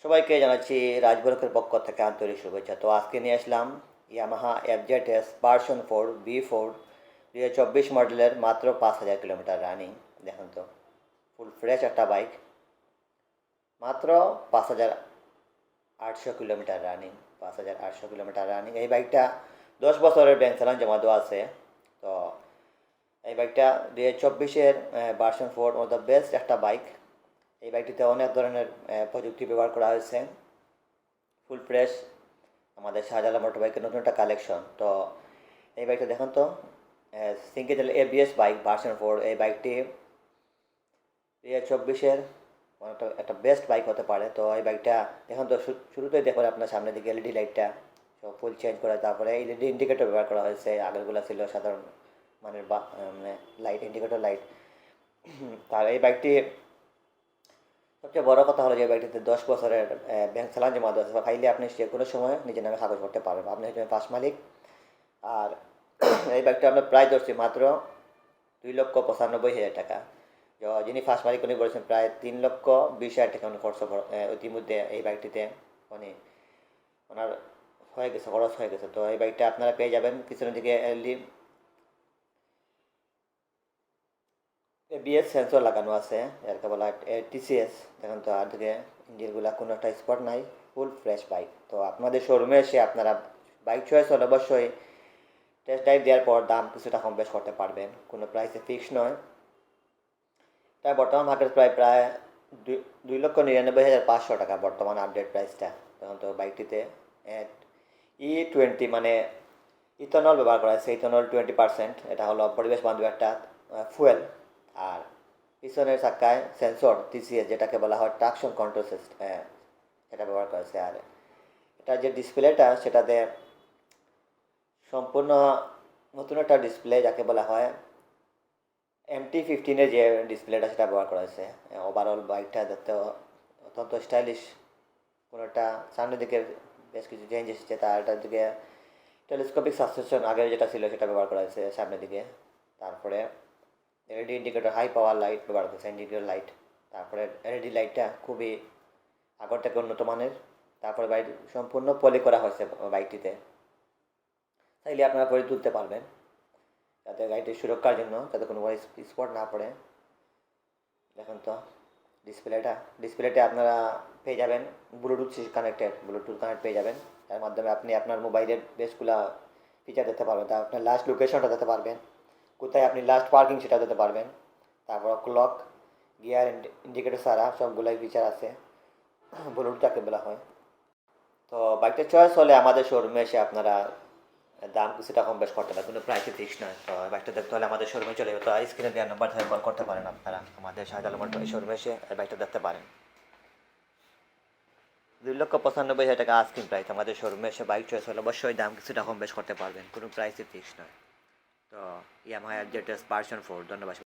সবাইকে জানাচ্ছি রাজবরকের পক্ষ থেকে আন্তরিক শুভেচ্ছা। তো আজকে নিয়ে আসলাম ইয়ামাহা FZS ভার্সন 4 V4 2024 মডেলের মাত্র 5,000 কিলোমিটার রানিং। দেখুন তো, ফুল ফ্রেশ একটা বাইক, মাত্র 5,800 কিলোমিটার রানিং। 5,800 kilometre running. এই বাইকটা 10 বছরের ব্যাংক চালান জমা দেওয়া আছে। তো এই বাইকটা 2024-এর ভার্সন 4 দ্য বেস্ট একটা বাইক। এই বাইকটিতে অনেক ধরনের প্রযুক্তি ব্যবহার করা হয়েছে। ফুল ফ্রেশ আমাদের শাহজালাল মোটর বাইকের নতুন একটা কালেকশন। তো এই বাইকটা দেখুন তো, সিঙ্গেল ABS বাইক ভার্সন 4। এই বাইকটি 2024-এর একটা বেস্ট বাইক হতে পারে। তো এই বাইকটা দেখুন তো, শুরুতেই দেখুন আপনার সামনের দিকে LED লাইটটা সব ফুল চেঞ্জ করে, তারপরে LED ইন্ডিকেটর ব্যবহার করা হয়েছে। আগেরগুলো ছিল সাধারণ মানের মানে লাইট, ইন্ডিকেটর লাইট। তার এই বাইকটি সবচেয়ে বড় কথা হলো যে বাইকটিতে 10 বছরের ব্যাংক চালান জমা দেওয়া আছে। ফাইলে আপনি যে কোনো সময় নিজের নামে কাগজ করতে পারবেন, আপনি হচ্ছেন ফার্স্ট মালিক। আর এই বাইকটা আমরা প্রায় ধরছি মাত্র 2,95,000 টাকা। যিনি ফার্স্ট মালিক উনি বলেছেন প্রায় 3,20,000 টাকা উনি খরচ ইতিমধ্যে এই বাইকটিতে উনি ওনার হয়ে গেছে, খরচ হয়ে গেছে। তো এই বাইকটা আপনারা পেয়ে যাবেন পিছনের দিকে ABS সেন্সর লাগানো আছে, এরকে বলা TCS। দেখুন তো, আর দিকে ইঞ্জিনগুলা কোনো একটা স্পট নাই, ফুল ফ্রেশ বাইক। তো আপনাদের শোরুমে এসে আপনারা বাইক চয়েস হলে অবশ্যই টেস্ট ড্রাইভ দেওয়ার পর দাম কিছুটা কম বেশ করতে পারবেন, কোনো প্রাইসে ফিক্স নয়। তাই বর্তমান মার্কেট প্রায় 2,99,500 টাকা বর্তমান আপডেট প্রাইসটা। তখন তো বাইকটিতে E20 মানে ইথানল ব্যবহার করা হয়েছে, ইথানল 20%। এটা হলো পরিবেশ বান্ধব একটা ফুয়েল। আর পিছনের চাকায় সেন্সর TCS, যেটাকে বলা হয় ট্রাকশন কন্ট্রোল সিস্টেম, এটা ব্যবহার করেছে। আর এটা যে ডিসপ্লেটা, সেটাতে সম্পূর্ণ নতুন একটা ডিসপ্লে, যাকে বলা হয় MT-15-এর যে ডিসপ্লেটা, সেটা ব্যবহার করা হয়েছে। ওভারঅল বাইকটা দেখতে অত্যন্ত স্টাইলিশ। কোনো একটা সামনের দিকে বেশ কিছু চেঞ্জ এসেছে, তারটার দিকে টেলিস্কোপিক সাসপেনশন আগের যেটা ছিল সেটা ব্যবহার করা হয়েছে সামনের দিকে। তারপরে LED indicator, high power light ব্যবহার করেছে, ইন্ডিকেটর লাইট। তারপরে LED লাইটটা খুবই আগর থেকে উন্নত মানের। তারপরে বাইক সম্পূর্ণ পলি করা হয়েছে বাইকটিতে, চাইলে আপনারা করে তুলতে পারবেন, যাতে গাড়িটির সুরক্ষার জন্য যাতে কোনো স্পট না পড়ে। দেখুন তো ডিসপ্লেতে আপনারা পেয়ে যাবেন ব্লুটুথ কানেক্ট পেয়ে যাবেন। তার মাধ্যমে আপনি আপনার মোবাইলের বেশগুলা ফিচার দিতে পারবেন। তা আপনার লাস্ট লোকেশনটা দিতে পারবেন, কোথায় আপনি লাস্ট পার্কিং সেটা দিতে পারবেন। তারপর ক্লক, গিয়ার ইন্ডিকেটর ছাড়া সবগুলাই ফিচার আছে, ব্লুটুথ যাকে বলা হয়। তো বাইকটা চয়েস হলে আমাদের শোরুমে এসে আপনারা দাম কিছুটা কম বেশ করতে পারেন, কোনো প্রাইসে ফিক্স নয়। তো বাইকটা দেখতে হলে আমাদের শোরুমে চলে যেতে, স্ক্রিনে দেওয়ার নাম্বার থেকে কল করতে পারেন। আপনারা আমাদের শাহজালাল মোটর শোরুমে এসে বাইকটা দেখতে পারেন। 2,95,000 টাকা আস্কিং প্রাইস। আমাদের শোরুমে এসে বাইক চয়েস হলে অবশ্যই দাম কিছুটা কম বেশ করতে পারবেন, কোনো প্রাইসে ফিক্স নয়। তো ইয়ামাহা FZS ভার্সন 4। ধন্যবাদ।